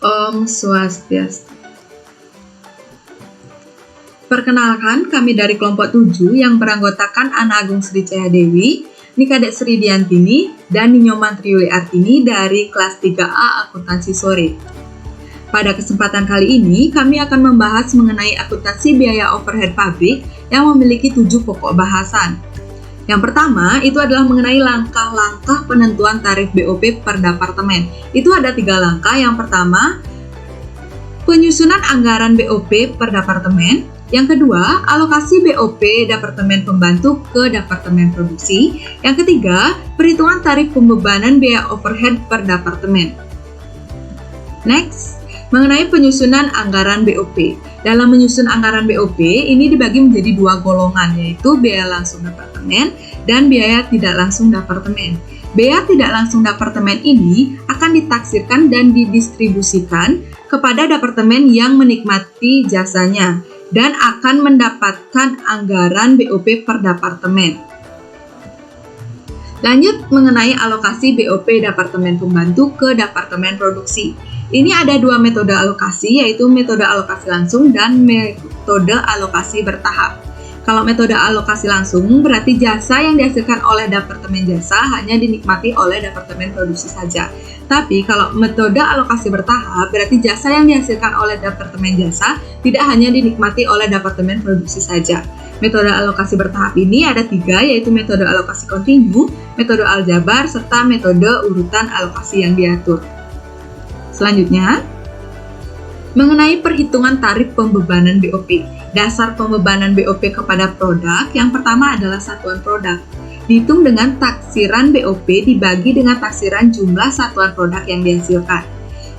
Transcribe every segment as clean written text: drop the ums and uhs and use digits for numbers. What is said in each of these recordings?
Om Swastiastu. Perkenalkan, kami dari kelompok 7 yang beranggotakan Ana Agung Sri Cahadewi, Nikadek Sri Diantini, dan Ninyoman Triuli Artini dari kelas 3A Akuntansi Sore. Pada kesempatan kali ini, kami akan membahas mengenai akuntansi biaya overhead pabrik yang memiliki 7 pokok bahasan. Yang pertama, itu adalah mengenai langkah-langkah penentuan tarif BOP per departemen. Itu ada 3 langkah. Yang pertama, penyusunan anggaran BOP per departemen. Yang kedua, alokasi BOP Departemen Pembantu ke Departemen Produksi. Yang ketiga, perhitungan tarif pembebanan biaya overhead per departemen. Next, mengenai penyusunan anggaran BOP. Dalam menyusun anggaran BOP, ini dibagi menjadi 2 golongan, yaitu biaya langsung departemen dan biaya tidak langsung departemen. Biaya tidak langsung departemen ini akan ditaksirkan dan didistribusikan kepada departemen yang menikmati jasanya dan akan mendapatkan anggaran BOP per departemen. Lanjut mengenai alokasi BOP Departemen Pembantu ke Departemen Produksi. Ini ada 2 metode alokasi, yaitu metode alokasi langsung dan metode alokasi bertahap. Kalau metode alokasi langsung berarti jasa yang dihasilkan oleh Departemen Jasa hanya dinikmati oleh Departemen Produksi saja. Tapi kalau metode alokasi bertahap berarti jasa yang dihasilkan oleh Departemen Jasa tidak hanya dinikmati oleh Departemen Produksi saja. Metode alokasi bertahap ini ada 3, yaitu metode alokasi kontinu, metode aljabar, serta metode urutan alokasi yang diatur. Selanjutnya, mengenai perhitungan tarif pembebanan BOP. Dasar pembebanan BOP kepada produk yang pertama adalah satuan produk. Dihitung dengan taksiran BOP dibagi dengan taksiran jumlah satuan produk yang dihasilkan.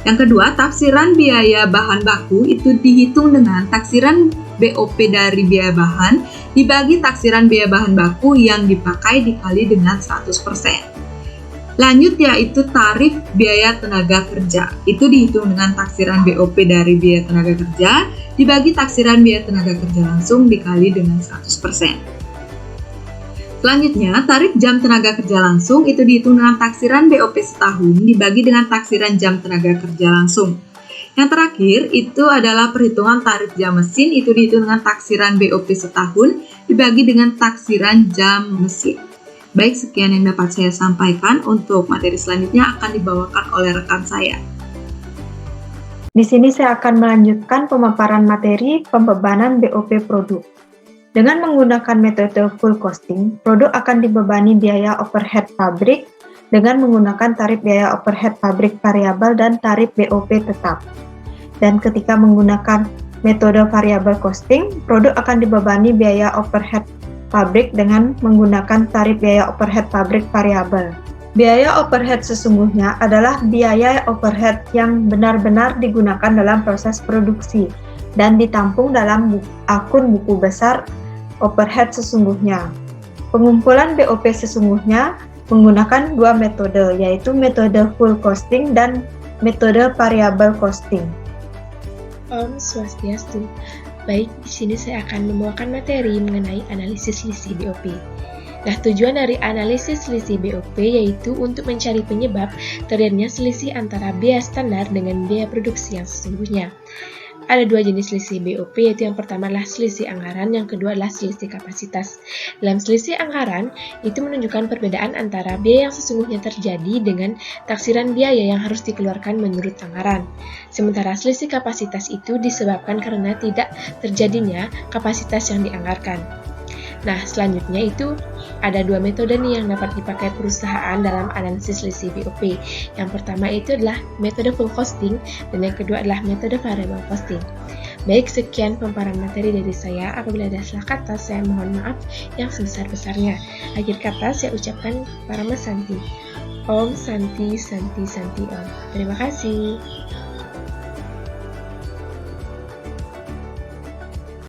Yang kedua, taksiran biaya bahan baku itu dihitung dengan taksiran BOP dari biaya bahan dibagi taksiran biaya bahan baku yang dipakai dikali dengan 100%. Lanjut yaitu tarif biaya tenaga kerja. Itu dihitung dengan taksiran BOP dari biaya tenaga kerja dibagi taksiran biaya tenaga kerja langsung dikali dengan 100%. Selanjutnya, tarif jam tenaga kerja langsung itu dihitung dengan taksiran BOP setahun dibagi dengan taksiran jam tenaga kerja langsung. Yang terakhir itu adalah perhitungan tarif jam mesin, itu dihitung dengan taksiran BOP setahun dibagi dengan taksiran jam mesin. Baik, sekian yang dapat saya sampaikan. Untuk materi selanjutnya akan dibawakan oleh rekan saya. Di sini saya akan melanjutkan pemaparan materi pembebanan BOP produk. Dengan menggunakan metode full costing, produk akan dibebani biaya overhead pabrik dengan menggunakan tarif biaya overhead pabrik variabel dan tarif BOP tetap. Dan ketika menggunakan metode variable costing, produk akan dibebani biaya overhead pabrik dengan menggunakan tarif biaya overhead pabrik variabel. Biaya overhead sesungguhnya adalah biaya overhead yang benar-benar digunakan dalam proses produksi dan ditampung dalam akun buku besar overhead sesungguhnya. Pengumpulan BOP sesungguhnya menggunakan 2 metode, yaitu metode full costing dan metode variable costing. Om Swastiastu. Baik, di sini saya akan membawakan materi mengenai analisis selisih BOP. Nah, tujuan dari analisis selisih BOP yaitu untuk mencari penyebab terjadinya selisih antara biaya standar dengan biaya produksi yang sesungguhnya. Ada 2 jenis selisih BOP, yaitu yang pertama adalah selisih anggaran, yang kedua adalah selisih kapasitas. Dalam selisih anggaran, itu menunjukkan perbedaan antara biaya yang sesungguhnya terjadi dengan taksiran biaya yang harus dikeluarkan menurut anggaran. Sementara selisih kapasitas itu disebabkan karena tidak terjadinya kapasitas yang dianggarkan. Nah, selanjutnya itu ada 2 metode nih yang dapat dipakai perusahaan dalam analisis selisih BOP. Yang pertama itu adalah metode full costing dan yang kedua adalah metode variable costing. Baik, sekian pemaparan materi dari saya. Apabila ada salah kata, saya mohon maaf yang sebesar-besarnya. Akhir kata saya ucapkan Parama Santi. Om Santi Santi Santi Om. Terima kasih.